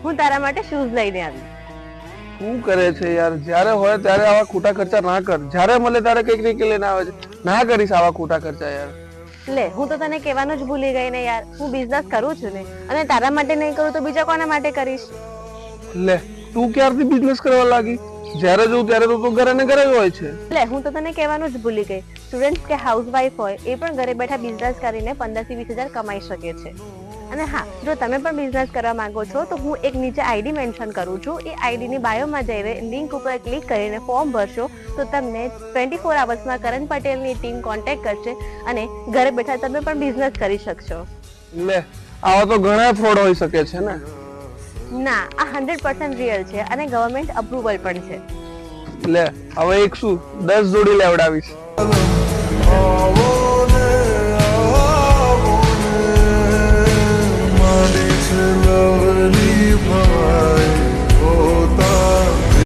હું તારા માટે શૂઝ લઈને આવી. શું કરે છે યાર? જ્યારે હોય ત્યારે આવા ખોટા ખર્ચા ના કર. જ્યારે મળે ત્યારે કંઈક ને કંઈક લઈને આવે છે. ના કરીશ આવા ખોટા ખર્ચા યાર. લે હું તો તને કહેવાનું જ ભૂલી ગઈ ને યાર, હું બિઝનેસ કરું છું ને, અને તારા માટે નહીં કરું તો બીજા કોના માટે કરીશ? લે તું ક્યારથી બિઝનેસ કરવા લાગી? જ્યારે જોઉં ત્યારે તો તું ઘરે ને ઘરે જ હોય છે. લે હું તો તને કહેવાનું જ ભૂલી ગઈ, સ્ટુડન્ટ કે હાઉસવાઈફ હોય એ પણ ઘરે બેઠા બિઝનેસ કરીને 15 થી 20 હજાર કમાઈ શકે છે. અને હા, જો તમે પણ બિઝનેસ કરવા માંગો છો તો હું એક નીચે આઈડી મેન્શન કરું છું. એ આઈડીની બાયોમાં જઈને લિંક ઉપર ક્લિક કરીને ફોર્મ ભરશો તો તમને 24 અવર્સમાં કરણ પટેલની ટીમ કોન્ટેક્ટ કરશે અને ઘરે બેઠા તમે પણ બિઝનેસ કરી શકશો. લે આવા તો ઘણા ફ્રોડ હોઈ શકે છે ને? ના, આ 100% રિયલ છે અને ગવર્મેન્ટ અપ્રુવલ પણ છે. લે હવે એક શું 10 જોડી લેવડાવીશ.